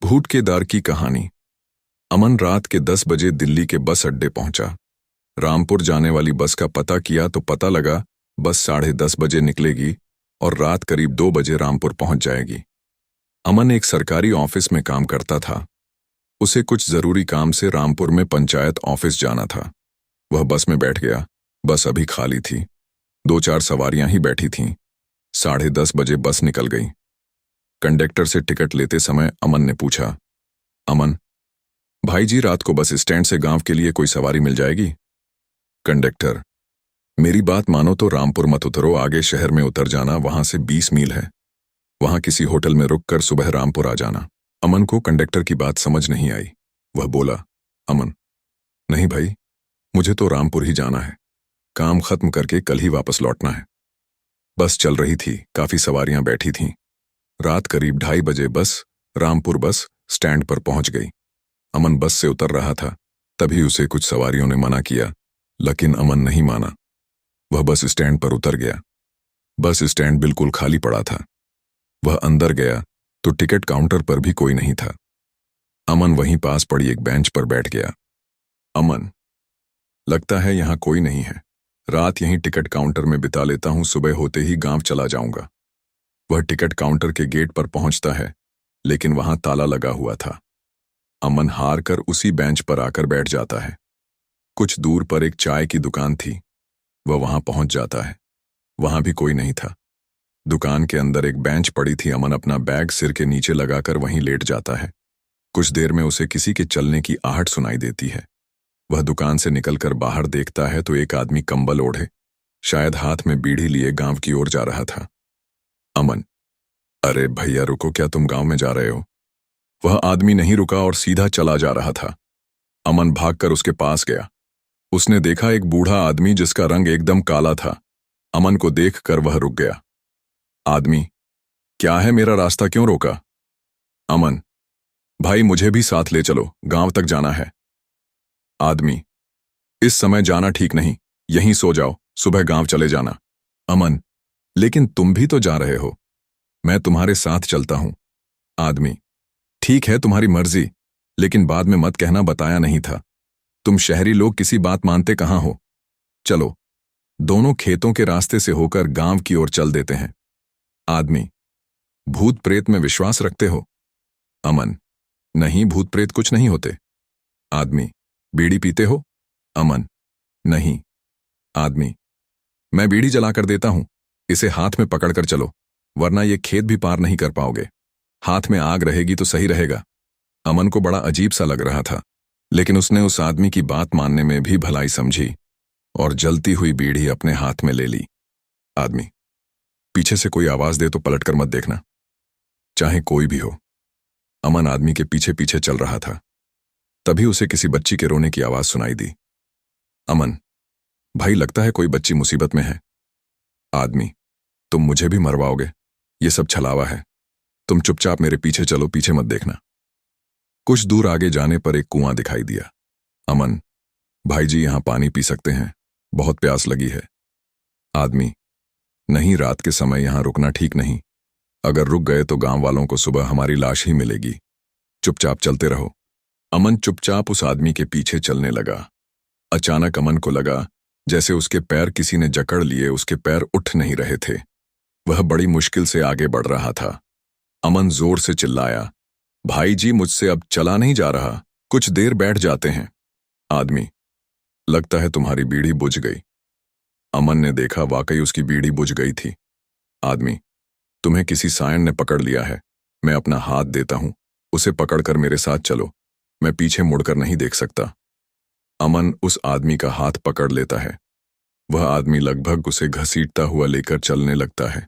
भूत के दार की कहानी। अमन रात के 10 बजे दिल्ली के बस अड्डे पहुंचा। रामपुर जाने वाली बस का पता किया तो पता लगा बस 10:30 बजे निकलेगी और रात करीब 2 बजे रामपुर पहुंच जाएगी। अमन एक सरकारी ऑफिस में काम करता था। उसे कुछ जरूरी काम से रामपुर में पंचायत ऑफिस जाना था। वह बस में बैठ गया। बस अभी खाली थी। 2-4 सवारियां ही बैठी थीं। 10:30 बजे बस निकल गई। कंडक्टर से टिकट लेते समय अमन ने पूछा, अमन, भाई जी रात को बस स्टैंड से गांव के लिए कोई सवारी मिल जाएगी? कंडक्टर, मेरी बात मानो तो रामपुर मत उतरो, आगे शहर में उतर जाना, वहां से 20 मील है। वहां किसी होटल में रुककर सुबह रामपुर आ जाना। अमन को कंडक्टर की बात समझ नहीं आई। वह बोला, अमन, नहीं भाई, मुझे तो रामपुर ही जाना है। काम खत्म करके कल ही वापस लौटना है। बस चल रही थी, काफी सवारियां बैठी थीं। रात करीब 2:30 बजे बस रामपुर बस स्टैंड पर पहुंच गई। अमन बस से उतर रहा था, तभी उसे कुछ सवारियों ने मना किया, लेकिन अमन नहीं माना। वह बस स्टैंड पर उतर गया। बस स्टैंड बिल्कुल खाली पड़ा था। वह अंदर गया तो टिकट काउंटर पर भी कोई नहीं था। अमन वहीं पास पड़ी एक बेंच पर बैठ गया। अमन, लगता है यहां कोई नहीं है। रात यहीं टिकट काउंटर में बिता लेता हूं, सुबह होते ही गांव चला जाऊंगा। वह टिकट काउंटर के गेट पर पहुंचता है, लेकिन वहां ताला लगा हुआ था। अमन हार कर उसी बेंच पर आकर बैठ जाता है। कुछ दूर पर एक चाय की दुकान थी। वह वहां पहुंच जाता है। वहां भी कोई नहीं था। दुकान के अंदर एक बेंच पड़ी थी। अमन अपना बैग सिर के नीचे लगाकर वहीं लेट जाता है। कुछ देर में उसे किसी के चलने की आहट सुनाई देती है। वह दुकान से निकलकर बाहर देखता है तो एक आदमी कंबल ओढ़े, शायद हाथ में बीड़ी लिए गांव की ओर जा रहा था। अमन, अरे भैया रुको, क्या तुम गांव में जा रहे हो? वह आदमी नहीं रुका और सीधा चला जा रहा था। अमन भागकर उसके पास गया। उसने देखा एक बूढ़ा आदमी जिसका रंग एकदम काला था। अमन को देखकर वह रुक गया। आदमी, क्या है, मेरा रास्ता क्यों रोका? अमन, भाई मुझे भी साथ ले चलो, गांव तक जाना है। आदमी, इस समय जाना ठीक नहीं, यहीं सो जाओ, सुबह गांव चले जाना। अमन, लेकिन तुम भी तो जा रहे हो। मैं तुम्हारे साथ चलता हूं। आदमी, ठीक है तुम्हारी मर्जी, लेकिन बाद में मत कहना बताया नहीं था। तुम शहरी लोग किसी बात मानते कहां हो। चलो, दोनों खेतों के रास्ते से होकर गांव की ओर चल देते हैं। आदमी, भूत प्रेत में विश्वास रखते हो? अमन, नहीं, भूत प्रेत कुछ नहीं होते। आदमी, बीड़ी पीते हो? अमन, नहीं। आदमी, मैं बीड़ी जलाकर देता हूं, इसे हाथ में पकड़कर चलो, वरना ये खेत भी पार नहीं कर पाओगे। हाथ में आग रहेगी तो सही रहेगा। अमन को बड़ा अजीब सा लग रहा था, लेकिन उसने उस आदमी की बात मानने में भी भलाई समझी और जलती हुई बीड़ी अपने हाथ में ले ली। आदमी, पीछे से कोई आवाज दे तो पलटकर मत देखना, चाहे कोई भी हो। अमन आदमी के पीछे पीछे चल रहा था। तभी उसे किसी बच्ची के रोने की आवाज सुनाई दी। अमन, भाई लगता है कोई बच्ची मुसीबत में है। आदमी, तुम मुझे भी मरवाओगे? ये सब छलावा है। तुम चुपचाप मेरे पीछे चलो, पीछे मत देखना। कुछ दूर आगे जाने पर एक कुआं दिखाई दिया। अमन, भाई जी यहां पानी पी सकते हैं, बहुत प्यास लगी है। आदमी, नहीं, रात के समय यहां रुकना ठीक नहीं। अगर रुक गए तो गांव वालों को सुबह हमारी लाश ही मिलेगी। चुपचाप चलते रहो। अमन चुपचाप उस आदमी के पीछे चलने लगा। अचानक अमन को लगा जैसे उसके पैर किसी ने जकड़ लिए, उसके पैर उठ नहीं रहे थे। वह बड़ी मुश्किल से आगे बढ़ रहा था। अमन जोर से चिल्लाया, भाई जी मुझसे अब चला नहीं जा रहा, कुछ देर बैठ जाते हैं। आदमी, लगता है तुम्हारी बीड़ी बुझ गई। अमन ने देखा वाकई उसकी बीड़ी बुझ गई थी। आदमी, तुम्हें किसी सायन ने पकड़ लिया है, मैं अपना हाथ देता हूं, उसे पकड़कर मेरे साथ चलो, मैं पीछे मुड़कर नहीं देख सकता। अमन उस आदमी का हाथ पकड़ लेता है। वह आदमी लगभग उसे घसीटता हुआ लेकर चलने लगता है।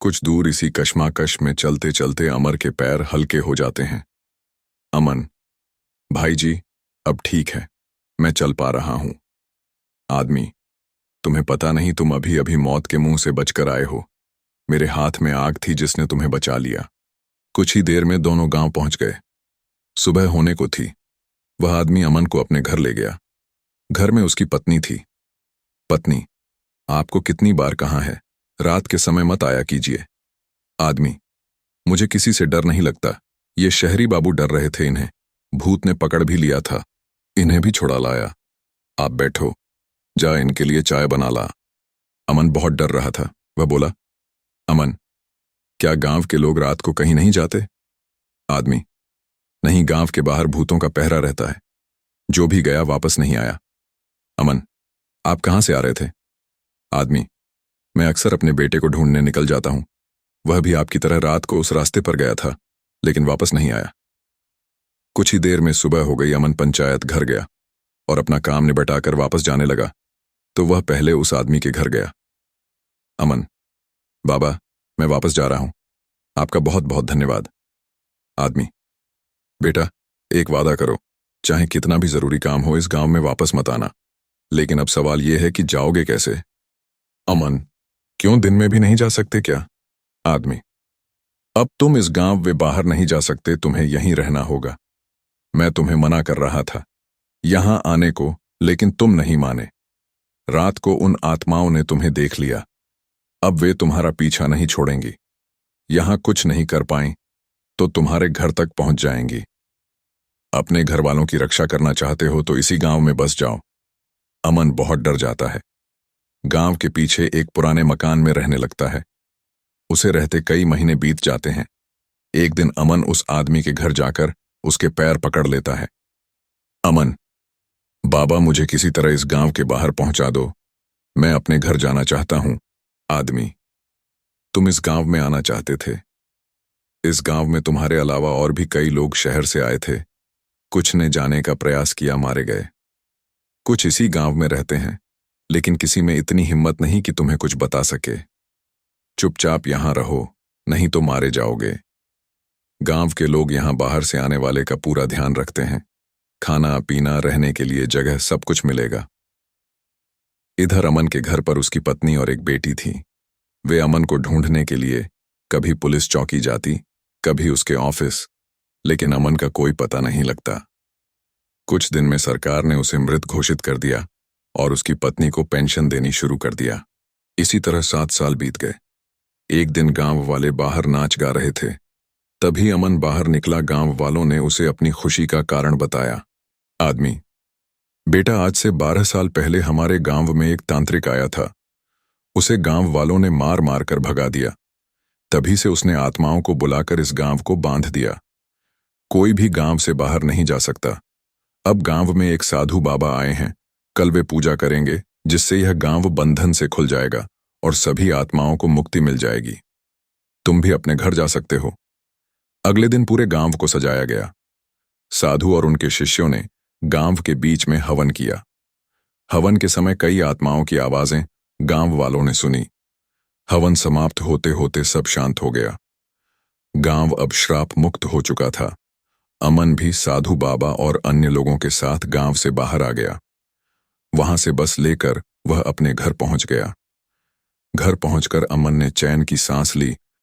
कुछ दूर इसी कशमाकश में चलते चलते अमर के पैर हल्के हो जाते हैं। अमन, भाई जी अब ठीक है, मैं चल पा रहा हूं। आदमी, तुम्हें पता नहीं, तुम अभी अभी मौत के मुंह से बचकर आए हो। मेरे हाथ में आग थी जिसने तुम्हें बचा लिया। कुछ ही देर में दोनों गांव पहुंच गए। सुबह होने को थी। वह आदमी अमन को अपने घर ले गया। घर में उसकी पत्नी थी। पत्नी, आपको कितनी बार कहा है, रात के समय मत आया कीजिए। आदमी, मुझे किसी से डर नहीं लगता, ये शहरी बाबू डर रहे थे, इन्हें भूत ने पकड़ भी लिया था, इन्हें भी छुड़ा लाया। आप बैठो, जा इनके लिए चाय बना ला। अमन बहुत डर रहा था। वह बोला, अमन, क्या गांव के लोग रात को कहीं नहीं जाते? आदमी, नहीं, गांव के बाहर भूतों का पहरा रहता है, जो भी गया वापस नहीं आया। अमन, आप कहां से आ रहे थे? आदमी, मैं अक्सर अपने बेटे को ढूंढने निकल जाता हूं, वह भी आपकी तरह रात को उस रास्ते पर गया था, लेकिन वापस नहीं आया। कुछ ही देर में सुबह हो गई। अमन पंचायत घर गया और अपना काम निपटाकर वापस जाने लगा तो वह पहले उस आदमी के घर गया। अमन, बाबा, मैं वापस जा रहा हूं, आपका बहुत बहुत धन्यवाद। आदमी, बेटा, एक वादा करो, चाहे कितना भी जरूरी काम हो इस गांव में वापस मत आना, लेकिन अब सवाल यह है कि जाओगे कैसे? अमन, क्यों दिन में भी नहीं जा सकते क्या? आदमी, अब तुम इस गांव वे बाहर नहीं जा सकते, तुम्हें यहीं रहना होगा। मैं तुम्हें मना कर रहा था यहां आने को, लेकिन तुम नहीं माने। रात को उन आत्माओं ने तुम्हें देख लिया, अब वे तुम्हारा पीछा नहीं छोड़ेंगी। यहां कुछ नहीं कर पाएं तो तुम्हारे घर तक पहुंच जाएंगी। अपने घर वालों की रक्षा करना चाहते हो तो इसी गांव में बस जाओ। अमन बहुत डर जाता है। गांव के पीछे एक पुराने मकान में रहने लगता है। उसे रहते कई महीने बीत जाते हैं। एक दिन अमन उस आदमी के घर जाकर उसके पैर पकड़ लेता है। अमन, बाबा, मुझे किसी तरह इस गांव के बाहर पहुंचा दो, मैं अपने घर जाना चाहता हूं। आदमी, तुम इस गांव में आना चाहते थे? इस गांव में तुम्हारे अलावा और भी कई लोग शहर से आए थे, कुछ ने जाने का प्रयास किया, मारे गए। कुछ इसी गांव में रहते हैं, लेकिन किसी में इतनी हिम्मत नहीं कि तुम्हें कुछ बता सके। चुपचाप यहां रहो, नहीं तो मारे जाओगे। गांव के लोग यहां बाहर से आने वाले का पूरा ध्यान रखते हैं। खाना पीना, रहने के लिए जगह, सब कुछ मिलेगा। इधर अमन के घर पर उसकी पत्नी और एक बेटी थी। वे अमन को ढूंढने के लिए कभी पुलिस चौकी जाती, कभी उसके ऑफिस, लेकिन अमन का कोई पता नहीं लगता। कुछ दिन में सरकार ने उसे मृत घोषित कर दिया और उसकी पत्नी को पेंशन देनी शुरू कर दिया। इसी तरह 7 साल बीत गए। एक दिन गांव वाले बाहर नाच गा रहे थे, तभी अमन बाहर निकला। गांव वालों ने उसे अपनी खुशी का कारण बताया। आदमी, बेटा, आज से 12 साल पहले हमारे गांव में एक तांत्रिक आया था, उसे गांव वालों ने मार मार कर भगा दिया। तभी से उसने आत्माओं को बुलाकर इस गांव को बांध दिया। कोई भी गांव से बाहर नहीं जा सकता। अब गांव में एक साधु बाबा आए हैं, कल वे पूजा करेंगे, जिससे यह गांव बंधन से खुल जाएगा और सभी आत्माओं को मुक्ति मिल जाएगी। तुम भी अपने घर जा सकते हो। अगले दिन पूरे गांव को सजाया गया। साधु और उनके शिष्यों ने गांव के बीच में हवन किया। हवन के समय कई आत्माओं की आवाजें गांव वालों ने सुनी। हवन समाप्त होते होते सब शांत हो गया। गांव अब श्राप मुक्त हो चुका था। अमन भी साधु बाबा और अन्य लोगों के साथ गांव से बाहर आ गया। वहां से बस लेकर वह अपने घर पहुंच गया। घर पहुंचकर अमन ने चैन की सांस ली